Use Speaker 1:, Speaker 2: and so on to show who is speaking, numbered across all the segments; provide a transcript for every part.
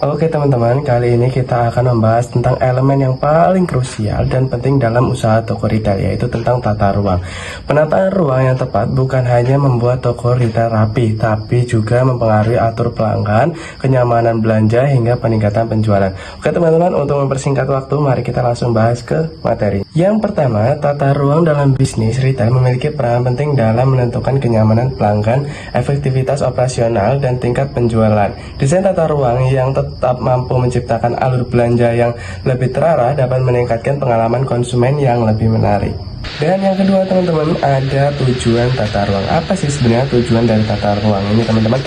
Speaker 1: Oke teman-teman, kali ini kita akan membahas tentang elemen yang paling krusial dan penting dalam usaha toko retail, yaitu tentang tata ruang. Penataan ruang yang tepat bukan hanya membuat toko retail rapi, tapi juga mempengaruhi atur pelanggan, kenyamanan belanja, hingga peningkatan penjualan. Oke teman-teman, untuk mempersingkat waktu, mari kita langsung bahas ke materi. Yang pertama, tata ruang dalam bisnis retail memiliki peran penting dalam menentukan kenyamanan pelanggan, efektivitas operasional, dan tingkat penjualan. Desain tata ruang yang tetap mampu menciptakan alur belanja yang lebih terarah dapat meningkatkan pengalaman konsumen yang lebih menarik. Dan yang kedua teman-teman, ada tujuan tata ruang. Apa sih sebenarnya tujuan dari tata ruang ini teman-teman?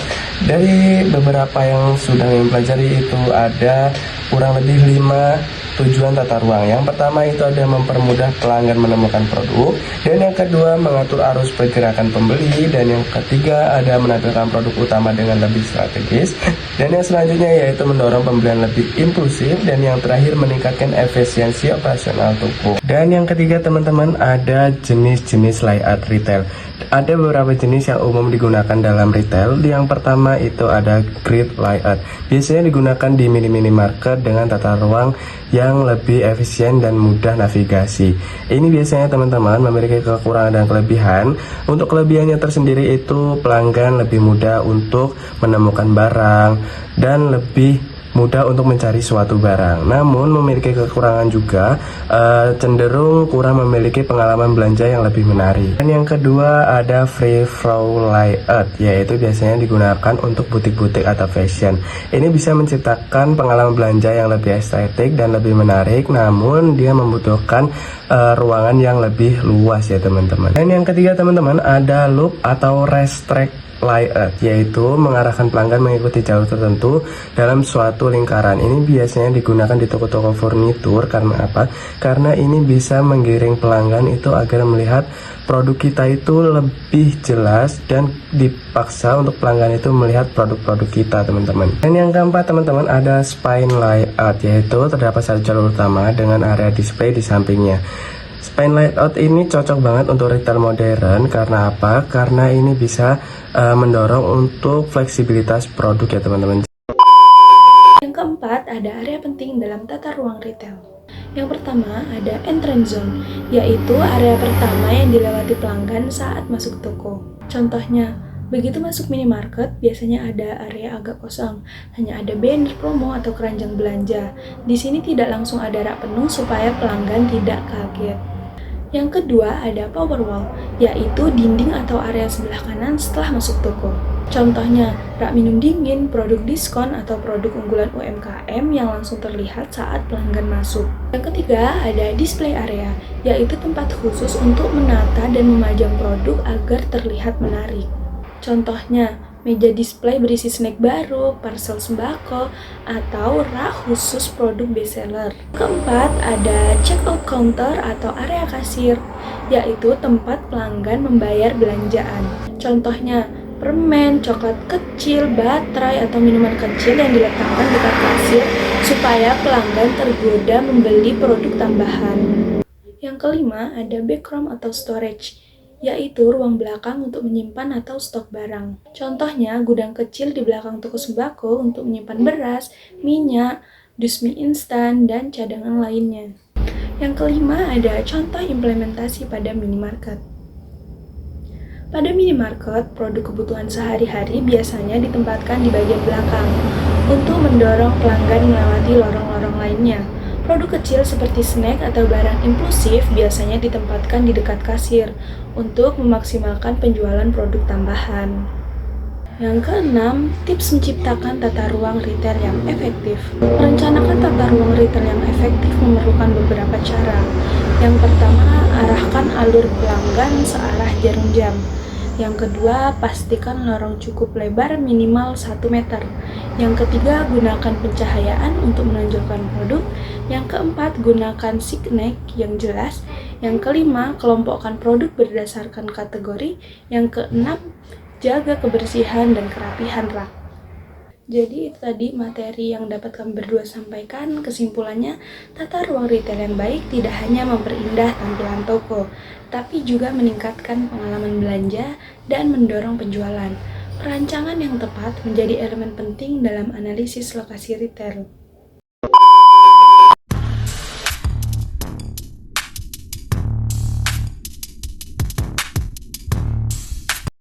Speaker 1: Dari beberapa yang sudah mempelajari itu ada kurang lebih 5 tujuan tata ruang. Yang pertama itu ada mempermudah pelanggan menemukan produk, dan yang kedua mengatur arus pergerakan pembeli, dan yang ketiga ada menampilkan produk utama dengan lebih strategis, dan yang selanjutnya yaitu mendorong pembelian lebih impulsif, dan yang terakhir meningkatkan efisiensi operasional toko. Dan yang ketiga teman-teman, ada jenis-jenis layout retail. Ada beberapa jenis yang umum digunakan dalam retail. Yang pertama itu ada grid layout. Biasanya digunakan di minimarket dengan tata ruang yang lebih efisien dan mudah navigasi. Ini biasanya teman-teman memiliki kekurangan dan kelebihan. Untuk kelebihannya tersendiri itu pelanggan lebih mudah untuk menemukan barang dan lebih mudah untuk mencari suatu barang. Namun memiliki kekurangan juga, cenderung kurang memiliki pengalaman belanja yang lebih menarik. Dan yang kedua ada free flow layout, yaitu biasanya digunakan untuk butik-butik atau fashion. Ini bisa menciptakan pengalaman belanja yang lebih estetik dan lebih menarik, namun dia membutuhkan ruangan yang lebih luas ya teman-teman. Dan yang ketiga teman-teman, ada loop atau racetrack layout, yaitu mengarahkan pelanggan mengikuti jalur tertentu dalam suatu lingkaran. Ini biasanya digunakan di toko-toko furnitur. Karena apa? Karena ini bisa menggiring pelanggan itu agar melihat produk kita itu lebih jelas, dan dipaksa untuk pelanggan itu melihat produk-produk kita teman-teman. Dan yang keempat teman-teman, ada spine layout, yaitu terdapat satu jalur utama dengan area display di sampingnya. Spine layout ini cocok banget untuk retail modern. Karena apa? Karena ini bisa mendorong untuk fleksibilitas produk ya teman-teman.
Speaker 2: Yang keempat, ada area penting dalam tata ruang retail. Yang pertama, ada entrance zone, yaitu area pertama yang dilewati pelanggan saat masuk toko. Contohnya, begitu masuk minimarket, biasanya ada area agak kosong, hanya ada banner promo atau keranjang belanja. Di sini tidak langsung ada rak penuh supaya pelanggan tidak kaget. Yang kedua ada power wall, yaitu dinding atau area sebelah kanan setelah masuk toko. Contohnya, rak minum dingin, produk diskon, atau produk unggulan UMKM yang langsung terlihat saat pelanggan masuk. Yang ketiga ada display area, yaitu tempat khusus untuk menata dan memajang produk agar terlihat menarik. Contohnya, meja display berisi snack baru, parcel sembako, atau rak khusus produk bestseller. Keempat, ada checkout counter atau area kasir, yaitu tempat pelanggan membayar belanjaan. Contohnya, permen, coklat kecil, baterai, atau minuman kecil yang diletakkan dekat kasir supaya pelanggan tergoda membeli produk tambahan. Yang kelima, ada backroom atau storage, yaitu ruang belakang untuk menyimpan atau stok barang. Contohnya, gudang kecil di belakang toko sembako untuk menyimpan beras, minyak, dus mie instan, dan cadangan lainnya. Yang kelima, ada contoh implementasi pada minimarket. Pada minimarket, produk kebutuhan sehari-hari biasanya ditempatkan di bagian belakang untuk mendorong pelanggan melewati lorong-lorong lainnya. Produk kecil seperti snack atau barang impulsif biasanya ditempatkan di dekat kasir untuk memaksimalkan penjualan produk tambahan. Yang keenam, tips menciptakan tata ruang retail yang efektif. Merencanakan tata ruang retail yang efektif memerlukan beberapa cara. Yang pertama, arahkan alur pelanggan searah jarum jam. Yang kedua, pastikan lorong cukup lebar minimal 1 meter. Yang ketiga, gunakan pencahayaan untuk menonjolkan produk. Yang keempat, gunakan signet yang jelas. Yang kelima, kelompokkan produk berdasarkan kategori. Yang keenam, jaga kebersihan dan kerapihan rak. Jadi itu tadi materi yang dapat kami berdua sampaikan. Kesimpulannya, tata ruang retail yang baik tidak hanya memperindah tampilan toko, tapi juga meningkatkan pengalaman belanja dan mendorong penjualan. Perancangan yang tepat menjadi elemen penting dalam analisis lokasi retail.